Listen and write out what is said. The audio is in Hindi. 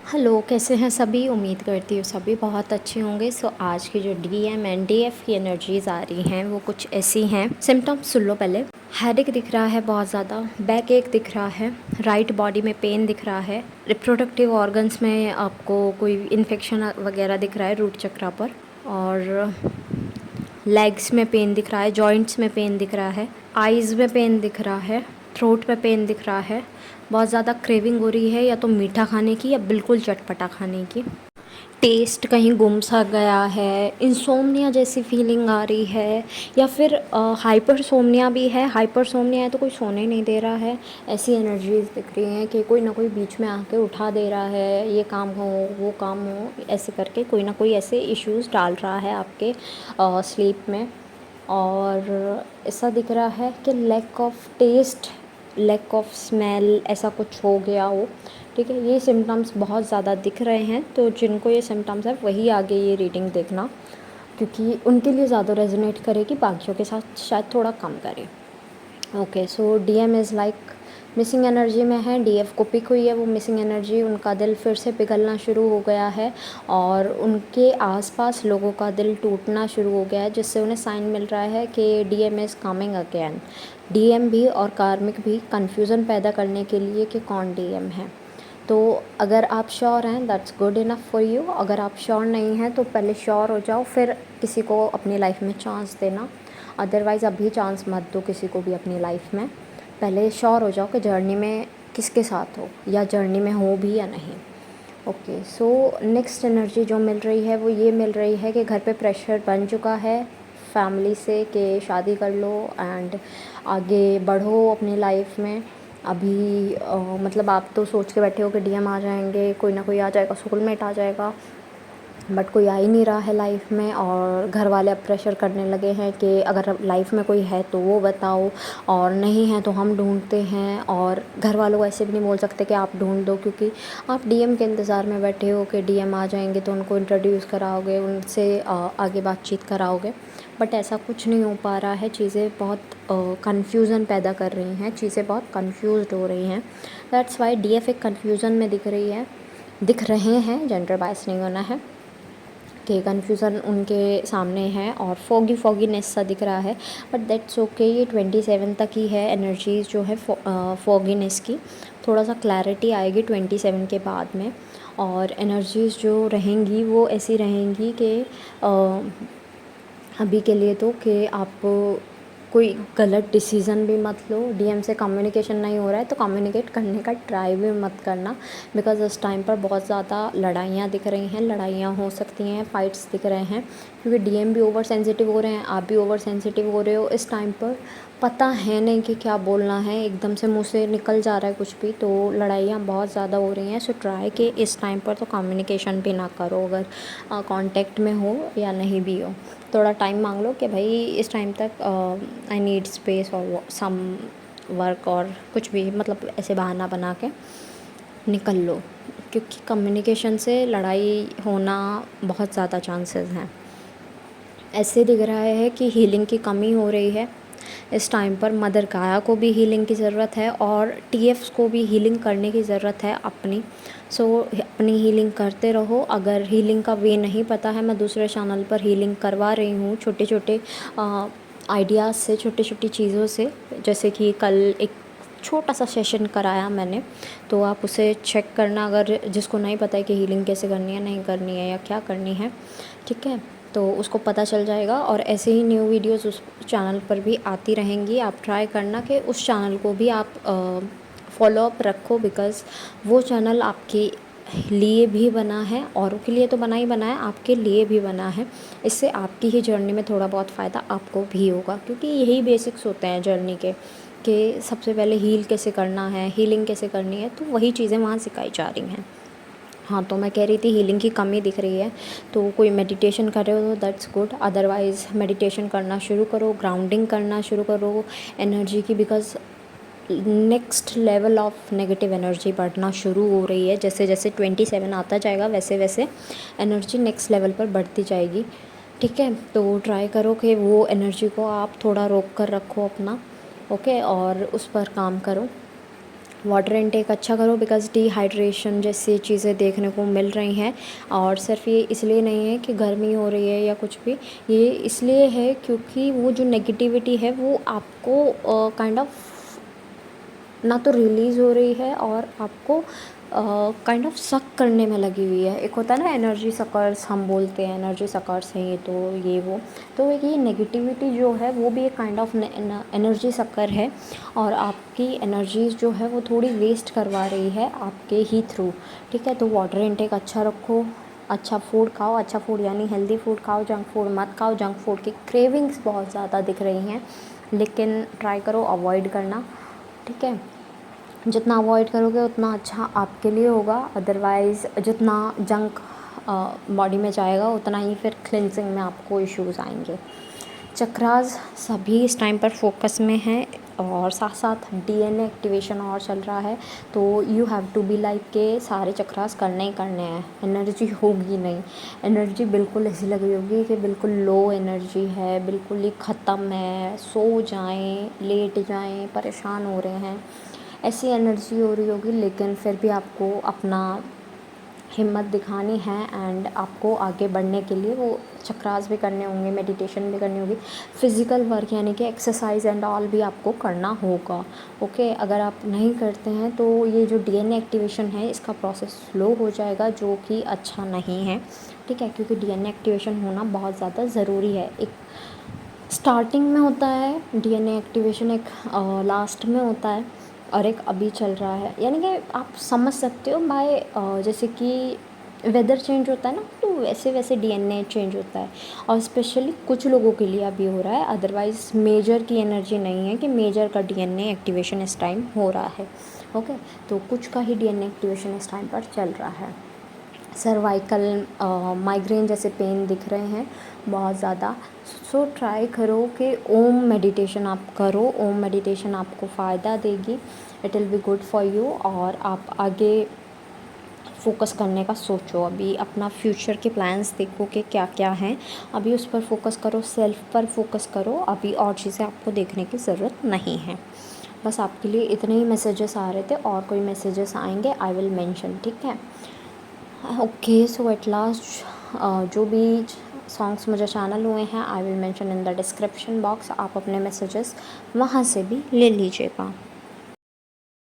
हेलो, कैसे हैं सभी? उम्मीद करती हूँ सभी बहुत अच्छे होंगे। आज की जो डीएम एंड डीएफ की एनर्जीज़ आ रही हैं वो कुछ ऐसी हैं। सिम्टम्स सुन लो पहले। हेडेक दिख रहा है बहुत ज़्यादा, बैक एक दिख रहा है, राइट बॉडी में पेन दिख रहा है, रिप्रोडक्टिव ऑर्गन्स में आपको कोई इन्फेक्शन वगैरह दिख रहा है रूट चक्रा पर, और लेग्स में पेन दिख रहा है, जॉइंट्स में पेन दिख रहा है, आइज़ में पेन दिख रहा है, थ्रोट में पेन दिख रहा है। बहुत ज़्यादा क्रेविंग हो रही है या तो मीठा खाने की या बिल्कुल चटपटा खाने की। टेस्ट कहीं गुम सा गया है, इंसोम्निया जैसी फीलिंग आ रही है, या फिर हाइपरसोम्निया भी है। हाइपरसोम्निया है तो कोई सोने नहीं दे रहा है, ऐसी एनर्जीज़ दिख रही हैं कि कोई ना कोई बीच में आके उठा दे रहा है, ये काम हो वो काम हो, ऐसे करके कोई ना कोई ऐसे इश्यूज़ डाल रहा है आपके स्लीप में। और ऐसा दिख रहा है कि lack of taste, lack of smell, ऐसा कुछ हो गया हो। ठीक है, ये सिम्टम्स बहुत ज़्यादा दिख रहे हैं, तो जिनको ये सिम्टम्स है वही आगे ये रीडिंग देखना, क्योंकि उनके लिए ज़्यादा रेजोनेट करेगी, बाकियों के साथ शायद थोड़ा कम करे। Okay, so DM is like missing energy में है, डीएफ को पिक हुई है वो मिसिंग एनर्जी। उनका दिल फिर से पिघलना शुरू हो गया है और उनके आसपास लोगों का दिल टूटना शुरू हो गया है, जिससे उन्हें साइन मिल रहा है कि DM is coming again. DM भी और कार्मिक भी कन्फ्यूज़न पैदा करने के लिए कि कौन डीएम है। तो अगर आप श्योर हैं that's good enough for you. अगर आप श्योर नहीं हैं तो पहले श्योर हो जाओ, फिर किसी को अपनी लाइफ में चांस देना। अदरवाइज़ अभी चांस मत दो किसी को भी अपनी लाइफ में। पहले श्योर हो जाओ कि जर्नी में किसके साथ हो, या जर्नी में हो भी या नहीं। ओके, सो नेक्स्ट एनर्जी जो मिल रही है वो ये मिल रही है कि घर पे प्रेशर बन चुका है फैमिली से कि शादी कर लो एंड आगे बढ़ो अपनी लाइफ में। अभी मतलब आप तो सोच के बैठे हो कि डीएम आ जाएंगे, कोई ना कोई आ जाएगा, सोलमेट आ जाएगा, बट कोई आ ही नहीं रहा है लाइफ में। और घर वाले अब प्रेशर करने लगे हैं कि अगर लाइफ में कोई है तो वो बताओ, और नहीं है तो हम ढूंढते हैं। और घर वालों को ऐसे भी नहीं बोल सकते कि आप ढूंढ दो, क्योंकि आप डीएम के इंतज़ार में बैठे हो कि डीएम आ जाएंगे तो उनको इंट्रोड्यूस कराओगे, उनसे आगे बातचीत कराओगे। बट ऐसा कुछ नहीं हो पा रहा है, चीज़ें बहुत कन्फ्यूज़न पैदा कर रही हैं, चीज़ें बहुत कन्फ्यूज़ हो रही हैं। दैट्स वाई डीएफ एक कन्फ्यूज़न में दिख रहे हैं, जेंडर बायस नहीं होना है, कि कन्फ्यूज़न उनके सामने है और फॉगीनेस सा दिख रहा है। बट दैट्स ओके, ये 27 तक ही है एनर्जीज़ जो है फॉगीनेस की। थोड़ा सा क्लैरिटी आएगी 27 के बाद में, और एनर्जीज़ जो रहेंगी वो ऐसी रहेंगी कि अभी के लिए तो कि आप कोई गलत डिसीज़न भी मत लो। डीएम से कम्युनिकेशन नहीं हो रहा है तो कम्युनिकेट करने का ट्राई भी मत करना, बिकॉज़ इस टाइम पर बहुत ज़्यादा लड़ाइयाँ दिख रही हैं, लड़ाइयाँ हो सकती हैं, फाइट्स दिख रहे हैं, क्योंकि डीएम भी ओवर सेंसिटिव हो रहे हैं, आप भी ओवर सेंसिटिव हो रहे हो। इस टाइम पर पता है नहीं कि क्या बोलना है, एकदम से मुँह से निकल जा रहा है कुछ भी, तो लड़ाइयाँ बहुत ज़्यादा हो रही हैं। सो ट्राई कि इस टाइम पर तो कम्युनिकेशन भी ना करो, अगर कांटेक्ट में हो या नहीं भी हो। थोड़ा टाइम मांग लो कि भाई इस टाइम तक आई नीड स्पेस और सम वर्क, और कुछ भी मतलब ऐसे बहाना बना के निकल लो, क्योंकि कम्युनिकेशन से लड़ाई होना बहुत ज़्यादा चांसेस हैं। ऐसे दिख रहा है कि हीलिंग की कमी हो रही है इस टाइम पर। मदर गाया को भी हीलिंग की ज़रूरत है और टीएफ्स को भी हीलिंग करने की ज़रूरत है अपनी। सो अपनी हीलिंग करते रहो। अगर हीलिंग का वे नहीं पता है, मैं दूसरे चैनल पर हीलिंग करवा रही हूँ छोटे छोटे आइडियाज़ से, छोटी छोटी चीज़ों से। जैसे कि कल एक छोटा सा सेशन कराया मैंने, तो आप उसे चेक करना अगर जिसको नहीं पता है कि हीलिंग कैसे करनी है, नहीं करनी है या क्या करनी है। ठीक है, तो उसको पता चल जाएगा। और ऐसे ही न्यू वीडियोस उस चैनल पर भी आती रहेंगी। आप ट्राई करना कि उस चैनल को भी आप फॉलो अप रखो, बिकॉज़ वो चैनल आपके लिए भी बना है, औरों के लिए तो बना ही बना है, आपके लिए भी बना है। इससे आपकी ही जर्नी में थोड़ा बहुत फ़ायदा आपको भी होगा, क्योंकि यही बेसिक्स होते हैं जर्नी के, कि सबसे पहले हील कैसे करना है, हीलिंग कैसे करनी है, तो वही चीज़ें वहाँ सिखाई जा रही हैं। हाँ, तो मैं कह रही थी हीलिंग की कमी दिख रही है, तो कोई मेडिटेशन कर रहे हो तो दैट्स गुड। अदरवाइज़ मेडिटेशन करना शुरू करो, ग्राउंडिंग करना शुरू करो एनर्जी की, because next level of negative energy बढ़ना शुरू हो रही है। जैसे जैसे 27 आता जाएगा वैसे वैसे एनर्जी नेक्स्ट लेवल पर बढ़ती जाएगी। ठीक है, तो ट्राई करो कि वो एनर्जी को आप थोड़ा रोक कर रखो अपना। ओके, और उस पर काम करो। वाटर इनटेक अच्छा करो बिकॉज़ डिहाइड्रेशन जैसी चीज़ें देखने को मिल रही हैं। और सिर्फ ये इसलिए नहीं है कि गर्मी हो रही है या कुछ भी, ये इसलिए है क्योंकि वो जो नेगेटिविटी है वो आपको काइंड ऑफ ना तो रिलीज़ हो रही है और आपको काइंड ऑफ सक करने में लगी हुई है। एक होता है ना एनर्जी सकर्स, हम बोलते हैं एनर्जी सकर्स हैं ये, तो ये वो, तो ये नेगेटिविटी जो है वो भी एक काइंड ऑफ एनर्जी सकर है और आपकी एनर्जीज जो है वो थोड़ी वेस्ट करवा रही है आपके ही थ्रू। ठीक है, तो वाटर इनटेक अच्छा रखो, अच्छा फूड खाओ, अच्छा फूड यानी हेल्दी फूड खाओ, जंक फूड मत खाओ। जंक फूड की क्रेविंग्स बहुत ज़्यादा दिख रही हैं, लेकिन ट्राई करो अवॉइड करना। ठीक है, जितना अवॉइड करोगे उतना अच्छा आपके लिए होगा। अदरवाइज़ जितना जंक बॉडी में जाएगा उतना ही फिर क्लिनजिंग में आपको इश्यूज़ आएंगे। चक्रास सभी इस टाइम पर फोकस में हैं और साथ साथ डीएनए एक्टिवेशन और चल रहा है, तो you have to be like के सारे चक्रास करने ही करने हैं। एनर्जी होगी नहीं, एनर्जी बिल्कुल ऐसी लग रही होगी कि बिल्कुल लो एनर्जी है, बिल्कुल ही ख़त्म है, सो जाएं, लेट जाएं, परेशान हो रहे हैं, ऐसी एनर्जी हो रही होगी। लेकिन फिर भी आपको अपना हिम्मत दिखानी है एंड आपको आगे बढ़ने के लिए वो चक्रास भी करने होंगे, मेडिटेशन भी करनी होगी, फिज़िकल वर्क यानी कि एक्सरसाइज एंड ऑल भी आपको करना होगा। ओके, अगर आप नहीं करते हैं तो ये जो डीएनए एक्टिवेशन है इसका प्रोसेस स्लो हो जाएगा, जो कि अच्छा नहीं है। ठीक है, क्योंकि डीएनए एक्टिवेशन होना बहुत ज़्यादा ज़रूरी है। एक स्टार्टिंग में होता है डीएनए एक्टिवेशन, एक लास्ट में होता है और एक अभी चल रहा है। यानी कि आप समझ सकते हो बाय जैसे कि वेदर चेंज होता है ना, तो वैसे वैसे डीएनए चेंज होता है और स्पेशली कुछ लोगों के लिए अभी हो रहा है। अदरवाइज़ मेजर की एनर्जी नहीं है कि मेजर का डीएनए एक्टिवेशन इस टाइम हो रहा है। ओके, तो कुछ का ही डीएनए एक्टिवेशन इस टाइम पर चल रहा है। सर्वाइकल माइग्रेन जैसे पेन दिख रहे हैं बहुत ज़्यादा, सो ट्राई करो कि ओम मेडिटेशन आप करो। ओम मेडिटेशन आपको फ़ायदा देगी, it will be good for you. और आप आगे फोकस करने का सोचो, अभी अपना फ्यूचर के प्लान्स देखो कि क्या क्या हैं, अभी उस पर फोकस करो, सेल्फ पर फोकस करो। अभी और चीज़ें आपको देखने की ज़रूरत नहीं है। बस आपके लिए इतने ही मैसेजेस आ रहे थे, और कोई मैसेजेस आएंगे आई विल मेंशन। ठीक है, ओके, सो एट लास्ट जो भी सॉन्ग्स मुझे चैनल हुए हैं I will mention in the description box. आप अपने मैसेजेस वहाँ से भी ले लीजिएगा।